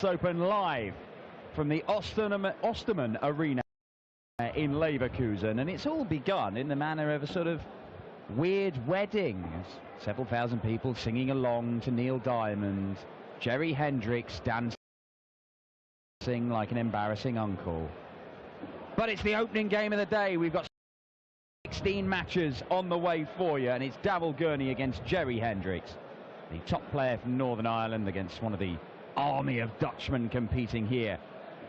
Open live from the Ostermann Arena in Leverkusen, and it's all begun in the manner of a sort of weird wedding. Several thousand people singing along to Neil Diamond, Jerry Hendriks dancing like an embarrassing uncle. But it's the opening game of the day. We've got 16 matches on the way for you, and it's Gurney against Jerry Hendriks, the top player from Northern Ireland, against one of the army of Dutchmen competing here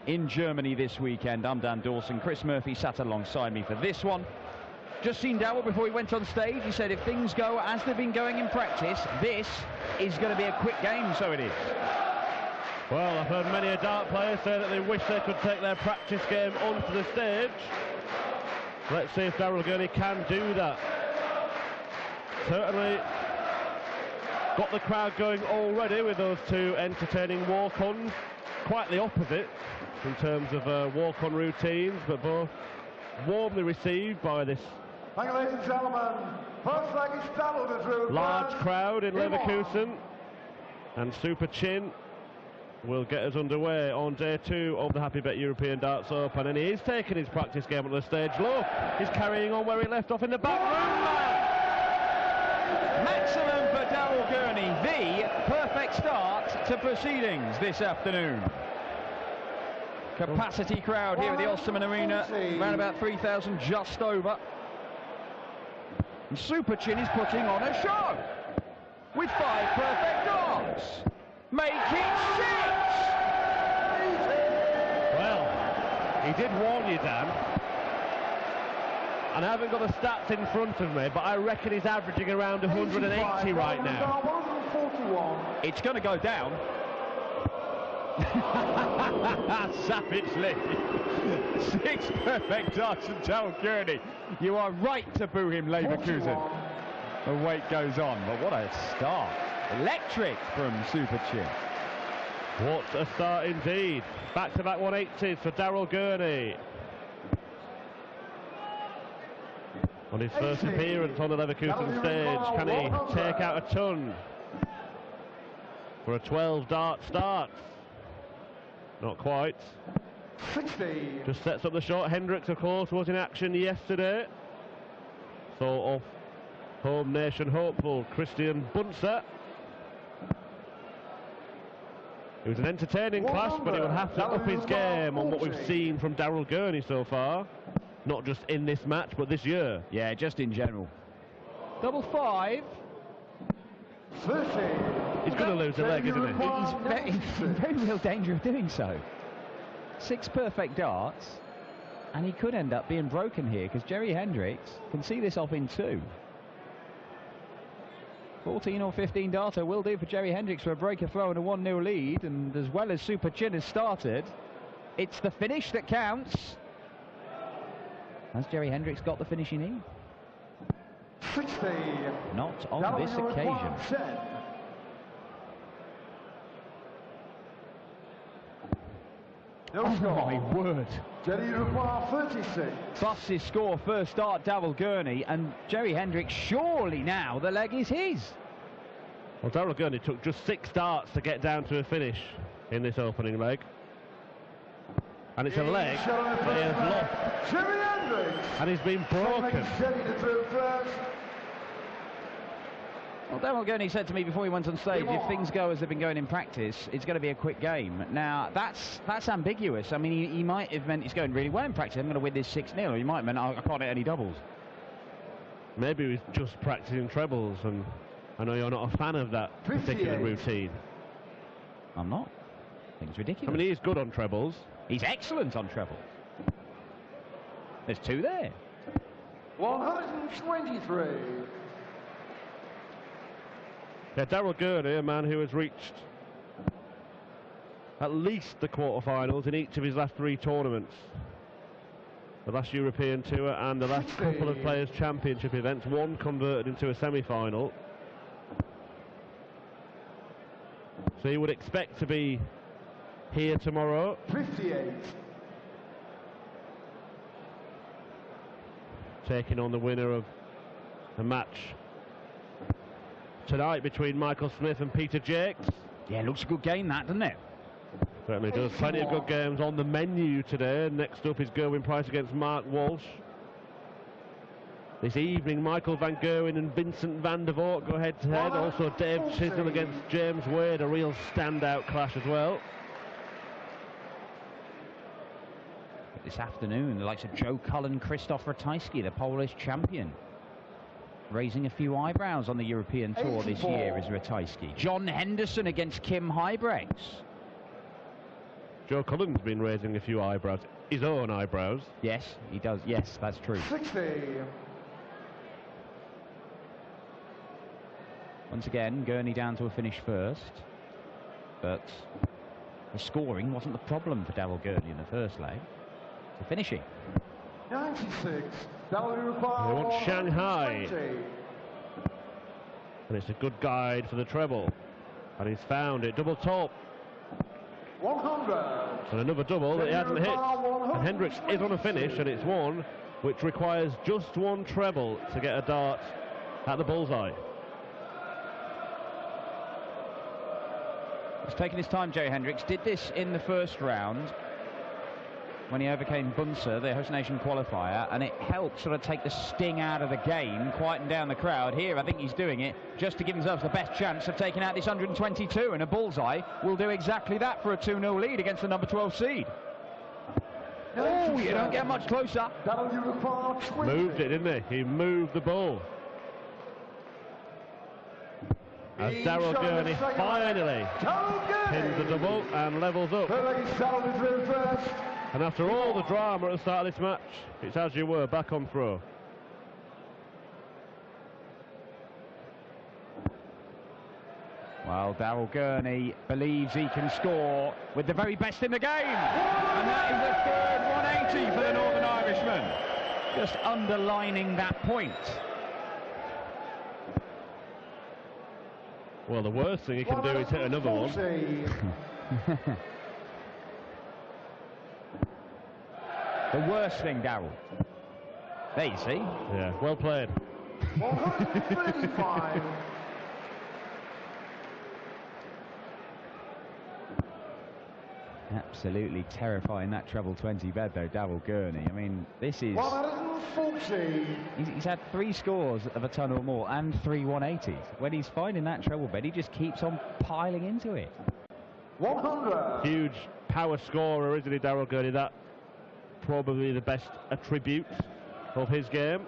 in Germany this weekend. I'm Dan Dawson. Chris Murphy sat alongside me for this one. Just seen Darryl before he went on stage. He said if things go as they've been going in practice, this is going to be a quick game, so it is. Well, I've heard many a dart player say that they wish they could take their practice game onto the stage. Let's see if Darryl Gurney can do that. Certainly got the crowd going already with those two entertaining walk-ons. Quite the opposite in terms of walk-on routines, but both warmly received by this Thank you, ladies and gentlemen. First leg is doubled. Large crowd in Leverkusen, and Super Chin will get us underway on day 2 of the Happy Bet European Darts Open, and he is taking his practice game on the stage. Look, he's carrying on where he left off in the back room. Maximum for Darryl Gurney, the perfect start to proceedings this afternoon. Capacity crowd here at the Ostermann Arena, around about 3,000 just over. And Super Chin is putting on a show with 5 perfect darts, making 6! Well, he did warn you, Dan. And I haven't got the stats in front of me, but I reckon he's averaging around 180 right now. 141. It's going to go down. Savagely. 6 perfect darts from Darryl Gurney. You are right to boo him, Leverkusen. The wait goes on, but what a start. Electric from Super Chin. What a start indeed. Back-to-back 180s for Darryl Gurney. On his first appearance on the Leverkusen stage, can he take out a ton for a 12-dart start? Not quite. 60. Just sets up the shot. Hendriks, of course, was in action yesterday. So off home nation hopeful Christian Bunser. It was an entertaining clash, but he will have to up his game on what we've seen from Darryl Gurney so far. Not just in this match, but this year. Yeah, just in general. Double 5. 30. He's going to lose a leg, isn't he? He's in very real danger of doing so. 6 perfect darts, and he could end up being broken here, because Jerry Hendriks can see this off in 2. 14 or 15 darter will do for Jerry Hendriks for a breaker throw and a 1-0 lead, and as well as Super Chin has started, it's the finish that counts. Has Jerry Hendriks got the finish he needs? 60. Not on this occasion. No Oh score. my word. Jerry require 36. Busts his score first start, Darryl Gurney, and Jerry Hendriks, surely now the leg is his. Well, Darryl Gurney took just 6 darts to get down to a finish in this opening leg. And it's a leg that he has lost. Jerry Hendriks. And he's been broken. Well, Darryl Gurney said to me before he went on stage, if things go as they've been going in practice, it's going to be a quick game. Now, that's ambiguous. I mean, he might have meant it's going really well in practice. I'm going to win this 6-0. Or he might have meant I can't hit any doubles. Maybe he was just practicing trebles, and I know you're not a fan of that particular routine. I'm not. I think it's ridiculous. I mean, he is good on trebles. He's excellent on treble. There's 2 there. 123. Yeah, Darryl Gurney, a man who has reached at least the quarterfinals in each of his last 3 tournaments. The last European Tour and the last couple of Players' Championship events, one converted into a semi-final. So you would expect to be here tomorrow. 58. Taking on the winner of a match tonight between Michael Smith and Peter Jakes. Yeah, looks a good game, that, doesn't it? Certainly does. Plenty of good games on the menu today. Next up is Gerwin Price against Mark Walsh. This evening, Michael van Gerwen and Vincent van der Voort go head-to-head. Also Dave Chisnell against James Wade, a real standout clash as well. This afternoon, the likes of Joe Cullen, Krzysztof Ratajski, the Polish champion, raising a few eyebrows on the European Tour this year is Ratajski. John Henderson against Kim Huybrechts. Joe Cullen's been raising a few eyebrows, his own eyebrows. Yes, he does. Yes, that's true. 60. Once again, Gurney down to a finish first, but the scoring wasn't the problem for Daryl Gurney in the first leg. The finishing. 96. They want Shanghai. And it's a good guide for the treble. And he's found it. Double top. 100. And another double that he hasn't hit. And Hendriks is on a finish, and it's one which requires just one treble to get a dart at the bullseye. He's taking his time, Joe Hendriks. Did this in the first round when he overcame Bunser, the host nation qualifier, and it helped sort of take the sting out of the game, quieten down the crowd. Here, I think he's doing it just to give himself the best chance of taking out this 122, and a bullseye will do exactly that for a 2-0 lead against the number 12 seed. Oh, you don't get much closer. Moved it, didn't he? He moved the ball. As Daryl Gurney finally pins the double and levels up. And after all the drama at the start of this match, it's as you were, back on throw. Well, Daryl Gurney believes he can score with the very best in the game. And that is the third 180 for the Northern Irishman. Just underlining that point. Well, the worst thing he can do is hit another one. The worst thing, Daryl. There you see. Yeah, well played. 135. Absolutely terrifying, that treble 20 bed though, Daryl Gurney. I mean, this is... 140. He's had 3 scores of a ton or more and 3 180s. When he's finding that treble bed, he just keeps on piling into it. 100. Huge power scorer, isn't he, Daryl Gurney? That probably the best attribute of his game.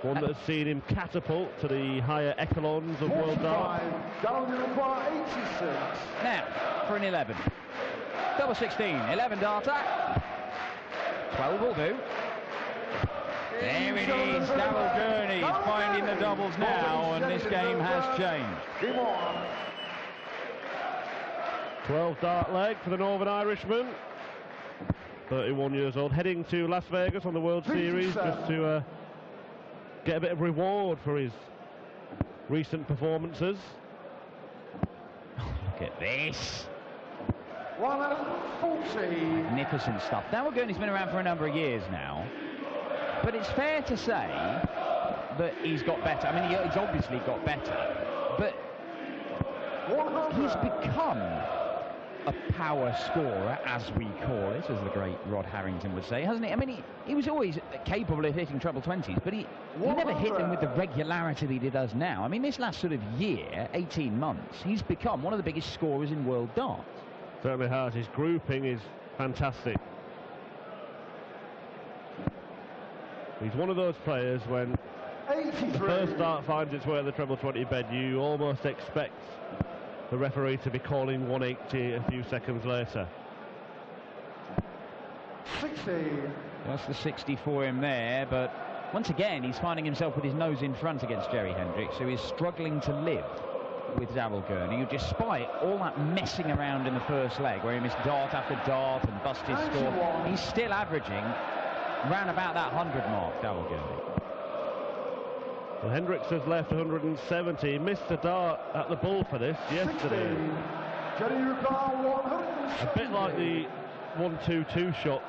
One that has seen him catapult to the higher echelons of world dart. Daryl, you require 86. Now, for an 11. Double 16, 11 darter. 12 will do. There it is, Daryl Gurney finding the doubles now, and this game has changed. 12 dart leg for the Northern Irishman. 31 years old, heading to Las Vegas on the World Series just to get a bit of reward for his recent performances. Look at this. 140. Magnificent stuff. Daryl Gurney's been around for a number of years now, but it's fair to say that he's got better. I mean, he's obviously got better, but he's become a power scorer, as we call it, as the great Rod Harrington would say, hasn't he? I mean, he was always capable of hitting treble 20s, but he never hit them with the regularity that he does now. I mean, this last sort of year, 18 months, he's become one of the biggest scorers in world darts. Certainly has. His grouping is fantastic. He's one of those players when 83. the first dart finds its way at the treble 20 bed, you almost expect the referee to be calling 180 a few seconds later. 60. That's the 60 for him there, but once again, he's finding himself with his nose in front against Jerry Hendriks, who is struggling to live with Daryl Gurney, who, despite all that messing around in the first leg, where he missed dart after dart and busted score, he's still averaging round about that 100 mark, Daryl Gurney. Well, Hendriks has left 170. He missed a dart at the bull for this yesterday. 60. A bit like the 1-2-2 shot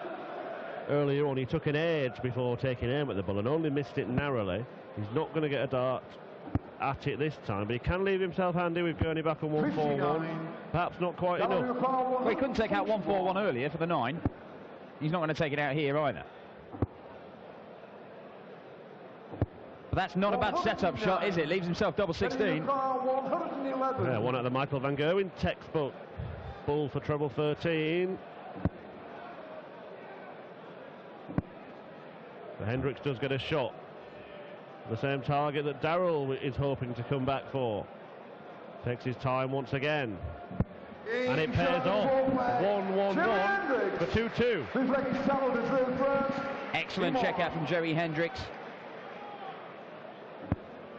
earlier on. He took an edge before taking aim at the bull and only missed it narrowly. He's not going to get a dart at it this time, but he can leave himself handy with Gurney back on 1-4-1. Perhaps not quite enough. Well, he couldn't take out 1-4-1 earlier for the 9. He's not going to take it out here either. But that's not a bad setup shot, is it? Leaves himself double 16. Yeah, one out of the Michael van Gerwen textbook. Bull for treble 13. So Hendriks does get a shot. The same target that Darrell is hoping to come back for. Takes his time once again. And it pays off. 1-1-1 for 2-2. Excellent check out from Jerry Hendriks.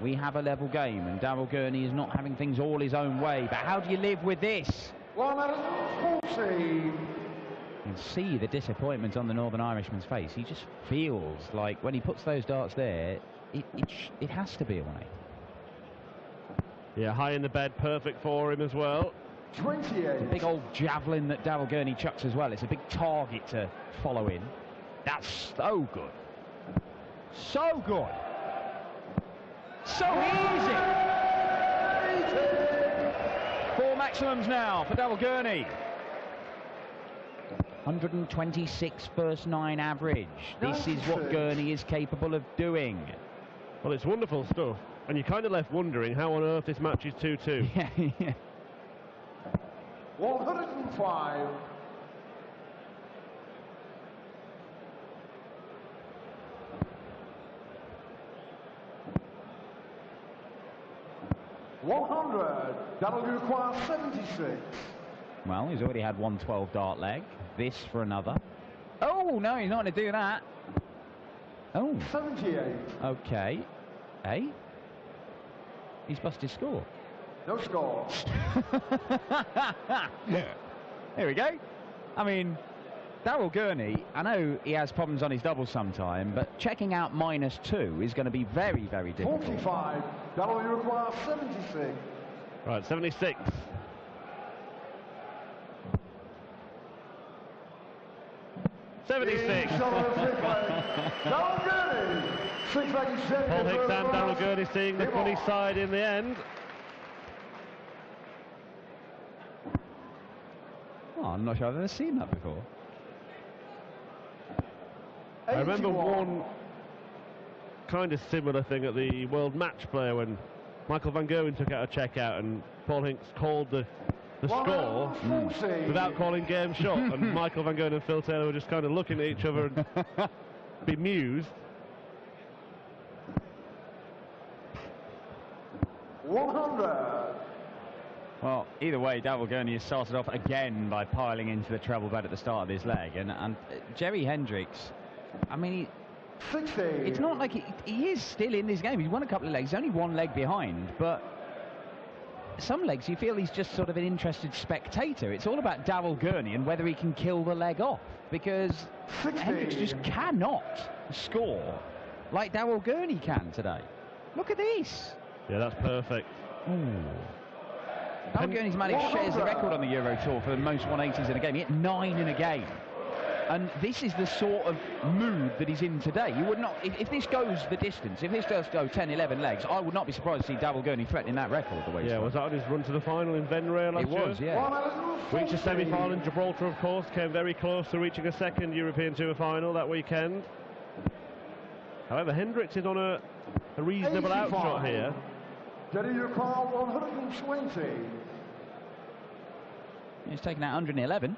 We have a level game, and Darrell Gurney is not having things all his own way. But how do you live with this? You can see the disappointment on the Northern Irishman's face. He just feels like when he puts those darts there, it has to be a 1-8. Yeah, high in the bed, perfect for him as well. 28. The big old javelin that Darrell Gurney chucks as well. It's a big target to follow in. That's so good. So good. So easy. 4 maximums now for Darrell Gurney. 126 first 9 average. This is what Gurney is capable of doing. Well, it's wonderful stuff. And you're kind of left wondering how on earth this match is 2-2. Yeah. 105. That'll require 76. Well, he's already had 112 dart leg. This for another. Oh, no, he's not going to do that. Oh. 78. Okay. Hey? He's busted score. No score. There we go. I mean, Darrell Gurney, I know he has problems on his double sometime, but checking out -2 is going to be very, very difficult. 45. That'll require 76. Right, 76. Paul Hicks and Darrell Gurney seeing the funny side in the end. Oh, I'm not sure I've ever seen that before. I remember one kind of similar thing at the World Match Play when Michael van Gerwen took out a check out and Paul Hicks called the score without calling game shot, and Michael van Gerwen and Phil Taylor were just kind of looking at each other and bemused. 100. Well, either way, Darrell Gurney has started off again by piling into the treble bed at the start of his leg, and Jerry Hendriks, I mean, 60. It's not like he is still in this game. He's won a couple of legs, he's only 1 leg behind, but some legs you feel he's just sort of an interested spectator. It's all about Darrell Gurney and whether he can kill the leg off, because 60. Hendriks just cannot score like Darrell Gurney can today. Look at this. Yeah, that's perfect. Darrell Gurney's shares the record on the Euro Tour for the most 180s in a game. He hit 9 in a game. And this is the sort of mood that he's in today. You would not, if this goes the distance, if this does go 10, 11 legs, I would not be surprised to see Darrell Gurney threatening that record the way he's was that on his run to the final in Venray last year? It was, yeah. Reached a semi-final in Gibraltar, of course, came very close to reaching a second European Tour final that weekend. However, Hendriks is on a reasonable 85. outshot here. Did you call 120? He's taken out 111.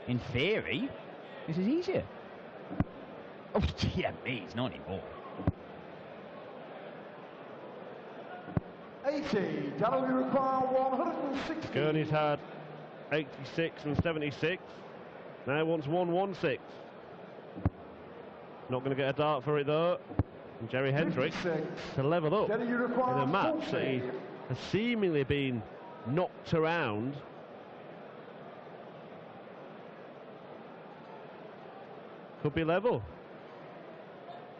In theory, this is easier. Oh, yeah, me, it's not anymore. 80. That'll require 160. Gurney's had 86 and 76. Now wants 116. Not going to get a dart for it though. And Jerry Hendriks 56. to level up in a a match that he has seemingly been knocked around. Could be level.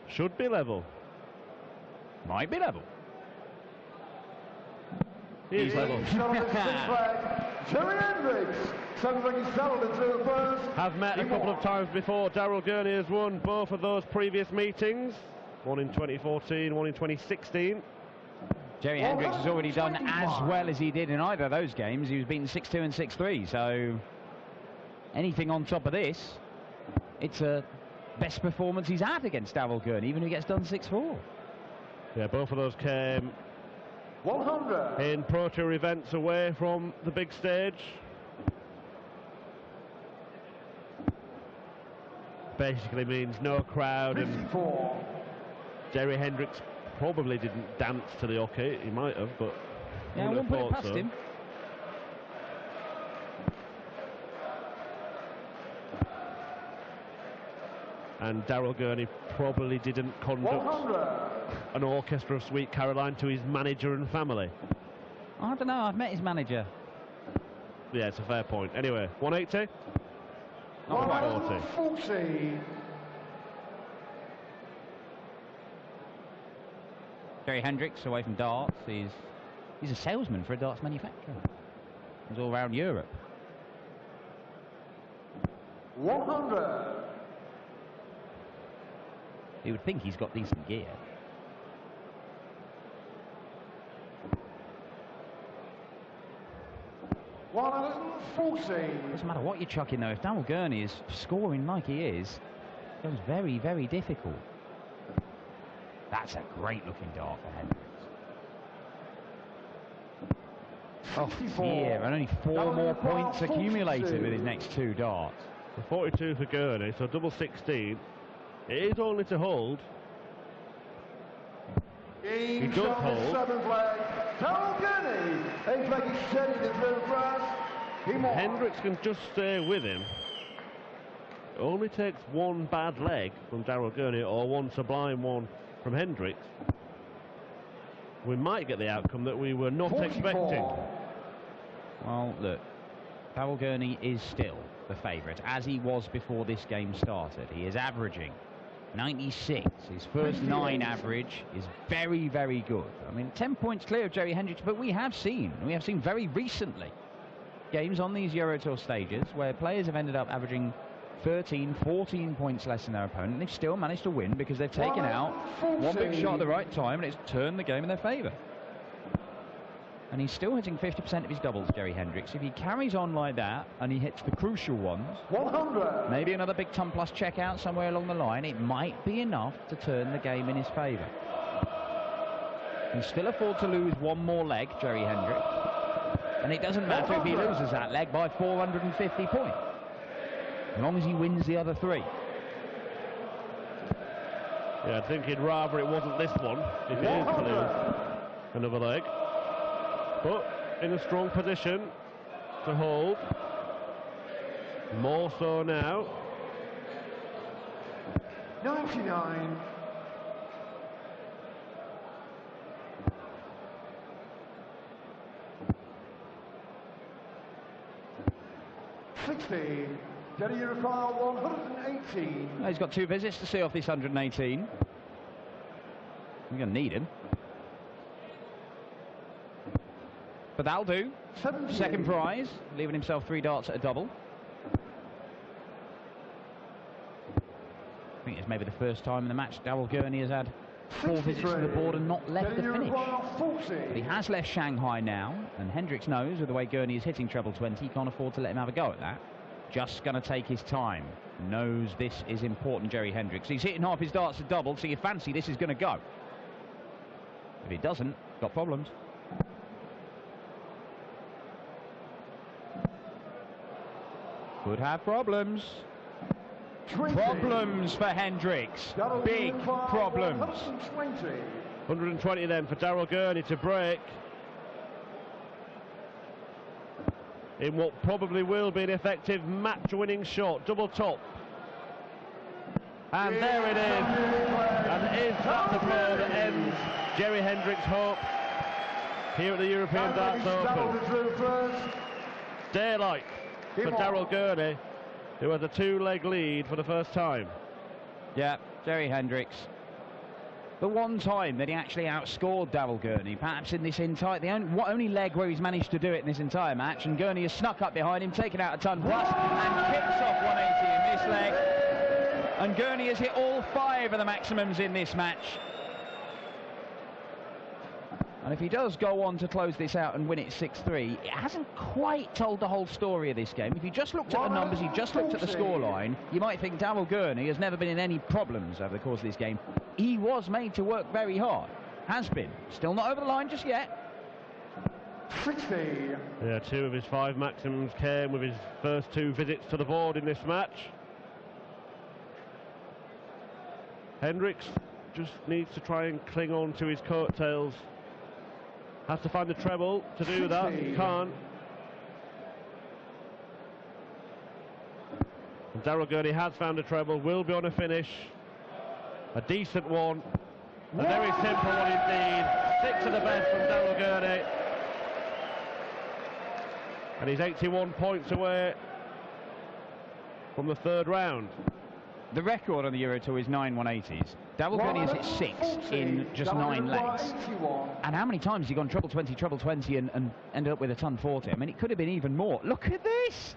Should be level. Might be level. He's level. Jerry Hendriks. Something he's settled into the first. Have met a couple of times before. Darrell Gurney has won both of those previous meetings. One in 2014, one in 2016. Jerry Hendriks has already done as well as he did in either of those games. He was beaten 6-2 and 6-3, so anything on top of this, it's a best performance he's had against Darryl Gurney, even if he gets done 6-4. Yeah, both of those came 100 in Pro Tour events away from the big stage. Basically means no crowd, and 54. Jerry Hendriks probably didn't dance to the hockey. He might have, but yeah, I won't put it past him. And Darryl Gurney probably didn't conduct 100. an orchestra of Sweet Caroline to his manager and family. I don't know, I've met his manager. Yeah, it's a fair point. Anyway, 180? Not quite. 140. Jerry Hendriks away from darts. He's a salesman for a darts manufacturer. He's all around Europe. 100. You would think he's got decent gear. Doesn't matter what you're chucking though. If Darryl Gurney is scoring like he is, it becomes very, very difficult. That's a great looking dart for Hendriks. Oh yeah, and only 4 more points accumulated with his next 2 darts. So 42 for Gurney, so double 16. It is only to hold. He does hold. Darryl Gurney. Looks like he's setting it through first. Hendriks can just stay with him. It only takes one bad leg from Darryl Gurney or one sublime one from Hendriks. We might get the outcome that we were not 44. expecting. Well, look, Darryl Gurney is still the favourite, as he was before this game started. He is averaging 96. His first 9 average is very, very good. I mean, 10 points clear of Jerry Hendriks, but we have seen very recently games on these Euro Tour stages where players have ended up averaging 13, 14 points less than their opponent. They've still managed to win because they've taken out one big shot at the right time and it's turned the game in their favour. And he's still hitting 50% of his doubles, Jerry Hendriks. If he carries on like that and he hits the crucial ones, 100. maybe another big ton plus check out somewhere along the line, it might be enough to turn the game in his favour. He can still afford to lose one more leg, Jerry Hendriks. And it doesn't matter if he loses that leg by 450 points, as long as he wins the other 3. Yeah, I think he'd rather it wasn't this one if he is to lose another leg. But in a strong position to hold. More so now. 99. Jerry, you require 118. He's got 2 visits to see off this 118. We're going to need him. But that'll do. 78. Second prize, leaving himself 3 darts at a double. I think it's maybe the first time in the match Darryl Gurney has had 4 visits to the board and not left the finish. But he has left Shanghai now, and Hendriks knows with the way Gurney is hitting treble 20, he can't afford to let him have a go at that. Just going to take his time. Knows this is important, Jerry Hendriks. He's hitting half his darts to double, so you fancy this is going to go. If it doesn't, got problems. Could have problems. 20. Problems for Hendriks. Big problems. 120 then for Darryl Gurney to break in what probably will be an effective match-winning shot. Double top. And there it is. And is that the blow that ends Jerry Hendriks' hope here at the European Darts Open? Daylight for Darryl Gurney, who has a 2-leg lead for the first time. Yeah, Jerry Hendriks. The one time that he actually outscored Darryl Gurney, perhaps in this entire, the only leg where he's managed to do it in this entire match, and Gurney has snuck up behind him, taken out a ton plus, and kicks off 180 in this leg. And Gurney has hit all 5 of the maximums in this match. And if he does go on to close this out and win it 6-3, it hasn't quite told the whole story of this game. If you just looked at the numbers, you just looked at the scoreline, you might think Daryl Gurney has never been in any problems over the course of this game. He was made to work very hard. Has been. Still not over the line just yet. 60. Yeah, 2 of his 5 maximums came with his first 2 visits to the board in this match. Hendriks just needs to try and cling on to his coattails. Has to find the treble to do that. Can't. And Daryl Gurney has found a treble. Will be on a finish. A decent one. A very simple one indeed. 6 of the best from Daryl Gurney. And he's 81 points away from the 3rd round. The record on the Euro Tour is 9 180s. Daryl Gurney has hit 6 in just 9 legs. And how many times has he gone treble 20, and ended up with a ton 40? I mean, it could have been even more. Look at this!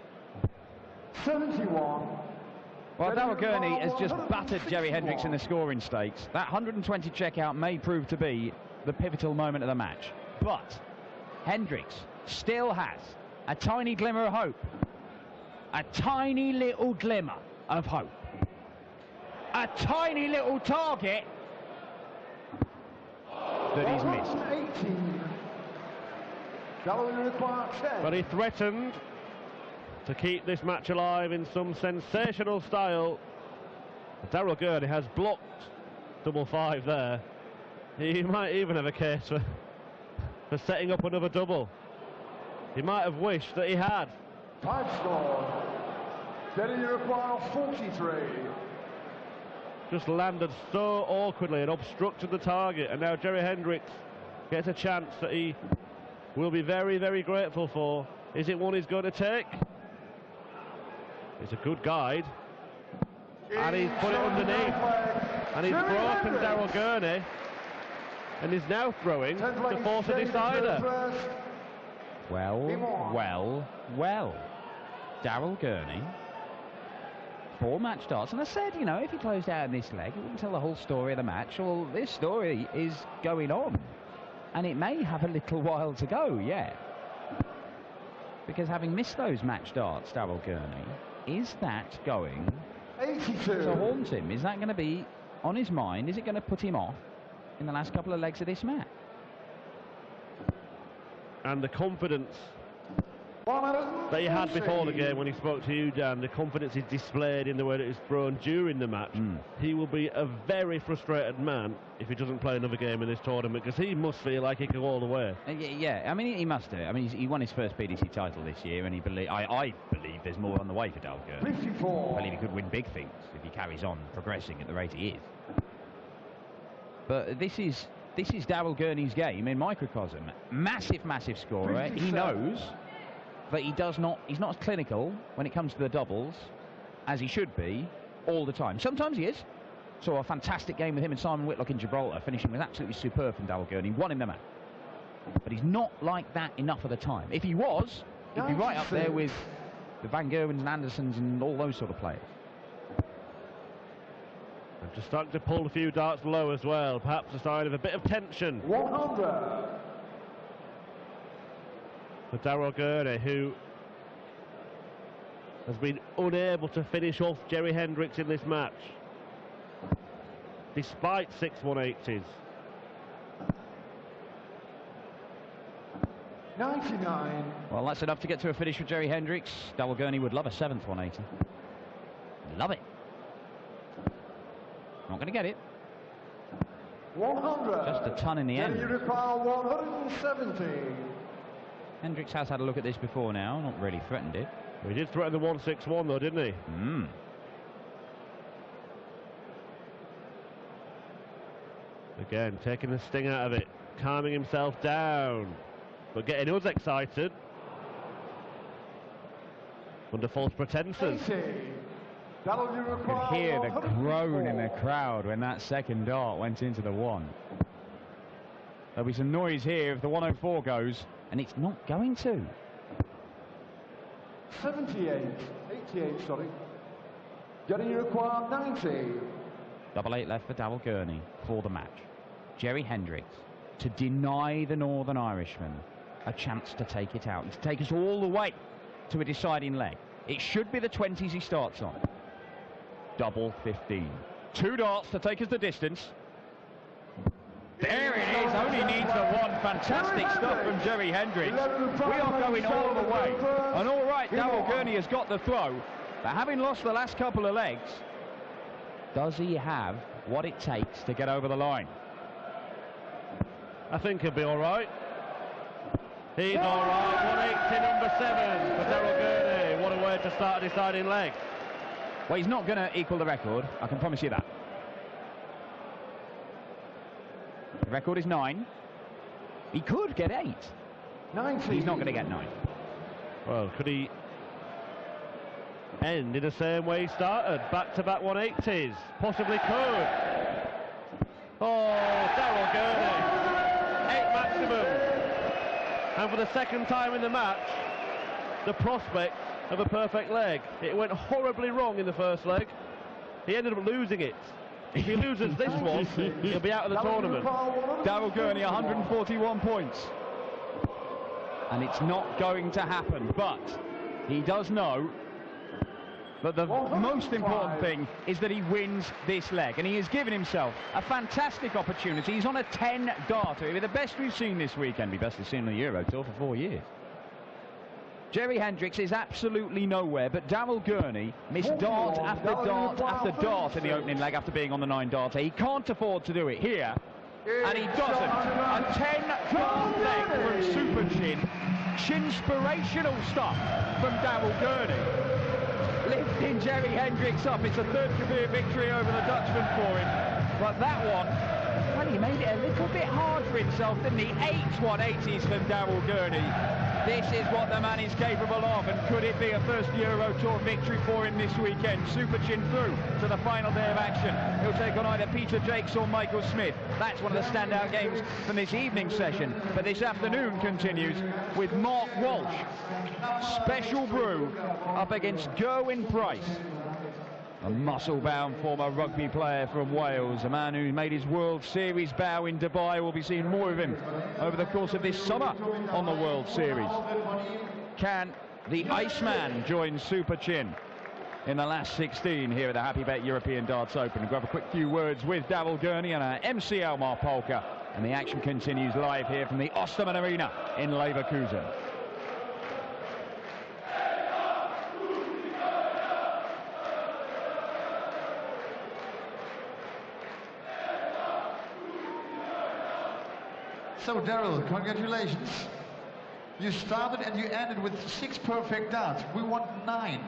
71. Well, Daryl Gurney has just battered Jerry Hendriks in the scoring stakes. That 120 checkout may prove to be the pivotal moment of the match. But Hendriks still has a tiny glimmer of hope. A tiny little glimmer of hope. A tiny little target that he's missed. 18. But he threatened to keep this match alive in some sensational style. Daryl Gurney has blocked double 5 there. He might even have a case for setting up another double. He might have wished that he had. 5 score. Then you require 43. Just landed so awkwardly and obstructed the target, and now Jerry Hendriks gets a chance that he will be very, very grateful for. Is it one he's going to take? It's a good guide, and he's put it underneath, and he's broken Daryl Gurney, and he's now throwing to force a decider. Well, Daryl Gurney, 4 match darts, and I said, you know, if he closed out in this leg, it wouldn't tell the whole story of the match. Well, this story is going on, and it may have a little while to go, yeah. Because having missed those match darts, Daryl Gurney, is that going 82 to haunt him? Is that going to be on his mind? Is it going to put him off in the last couple of legs of this match? And the confidence that he had before the game when he spoke to you, Dan, the confidence is displayed in the way that he's thrown during the match. He will be a very frustrated man if he doesn't play another game in this tournament, because he must feel like he can go all the way. Yeah, I mean, he must do. I mean, he won his first PDC title this year, and I believe there's more on the way for Daryl Gurney. 54. I believe he could win big things if he carries on progressing at the rate he is. But this is Daryl Gurney's game in microcosm. Massive, massive scorer. 57. He knows that he's not as clinical when it comes to the doubles as he should be all the time. Sometimes he is. Saw a fantastic game with him and Simon Whitlock in Gibraltar, finishing was absolutely superb from Daryl Gurney. Won him the match. But he's not like that enough of the time. If he was, he'd be right up there with the Van Gerwens and Andersons and all those sort of players. And just starting to pull a few darts low as well, perhaps a sign of a bit of tension. 100. For Daryl Gurney, who has been unable to finish off Jerry Hendriks in this match, despite 6 180s. 99. Well, that's enough to get to a finish for Jerry Hendriks. Daryl Gurney would love a 7th 180. Love it. Not going to get it. 100. Just a ton in the end. Then you require 170. Hendriks has had a look at this before now, not really threatened it. He did threaten the 161 though, didn't he? Again, taking the sting out of it, calming himself down, but getting us excited under false pretenses. 80. That'll you You require could hear the 104. groan in the crowd when that second dart went into the 1. There'll be some noise here if the 104 goes, and it's not going to. 78. 88, sorry. Getting you require 90. Double 8 left for Daryl Gurney for the match. Jerry Hendriks to deny the Northern Irishman a chance to take it out and to take us all the way to a deciding leg. It should be the 20s he starts on. Double 15. 2 darts to take us the distance. There it is, only needs the one. Fantastic stuff from Jerry Hendriks. We are going all the way. And all right, Darryl Gurney has got the throw, but having lost the last couple of legs, does he have what it takes to get over the line? I think he'll be all right. He's all right. 180, number 7 for Darryl Gurney. What a way to start a deciding leg. Well, he's not going to equal the record, I can promise you that. The record is 9. He could get 8. 19. He's not going to get 9. Well, could he end in the same way he started? Back-to-back 180s. Possibly could. Oh, Darryl Gurney. 8 maximum. And for the second time in the match, the prospect of a perfect leg. It went horribly wrong in the first leg. He ended up losing it. If he loses this one, he'll be out of the tournament. Darryl Gurney, 141 points. And it's not going to happen, but he does know that the most important thing is that he wins this leg, and he has given himself a fantastic opportunity. He's on a 10-darter. It'll be the best we've seen this weekend, the best we've seen on the Euro Tour for 4 years. Jerry Hendriks is absolutely nowhere, but Darryl Gurney missed dart after dart after dart in the opening leg after being on the 9-darter. He can't afford to do it here, and he doesn't. A 10-dart leg from Super Chin. Chinspirational stuff from Darryl Gurney. Lifting Jerry Hendriks up. It's a third career victory over the Dutchman for him. But that one, well, he made it a little bit hard for himself, didn't he? 8 180s from Darryl Gurney. This is what the man is capable of, and could it be a first Euro Tour victory for him this weekend? Super Chin through to the final day of action. He'll take on either Peter Jakes or Michael Smith. That's one of the standout games from this evening session. But this afternoon continues with Mark Walsh, Special Brew, up against Gerwyn Price. A muscle-bound former rugby player from Wales, a man who made his World Series bow in Dubai. We'll be seeing more of him over the course of this summer on the World Series. Can the Iceman join Super Chin in the last 16 here at the Happy Bet European Darts Open? We'll have a quick few words with Darryl Gurney and our MC Elmar Polka, and the action continues live here from the Osterman Arena in Leverkusen. So Darryl, congratulations. You started and you ended with 6 perfect darts. We want 9.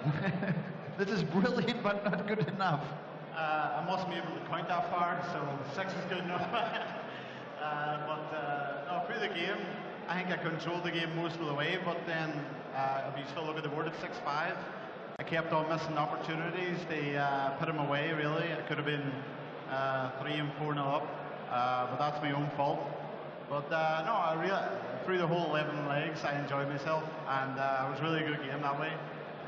This is brilliant, but not good enough. I mustn't be able to count that far, so 6 is good enough. No, through the game, I think I controlled the game most of the way, but then if you still look at the board at 6-5, I kept on missing opportunities. They put them away, really. It could have been 3 and 4-0 up, but that's my own fault. But no, I really, through the whole 11 legs, I enjoyed myself, and it was really a good game that way.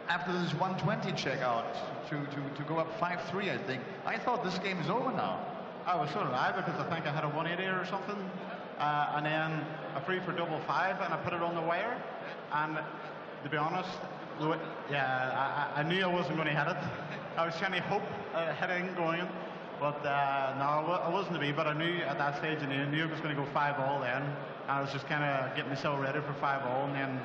After this 120 checkout to go up 5-3, I think, I thought this game is over now. I was so did I, because I think I had a 180 or something, and then a free for double 5, and I put it on the wire. And to be honest, yeah, I knew I wasn't going to hit it. I was trying to hope hit it going in. But no, I wasn't to be, but I knew at that stage, and I knew it was going to go 5-all then. And I was just kind of getting myself ready for 5-all, and then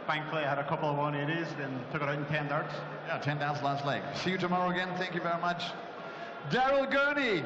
thankfully I had a couple of 180s, then took it out in 10 darts. Yeah, 10 darts last leg. See you tomorrow again. Thank you very much. Darryl Gurney.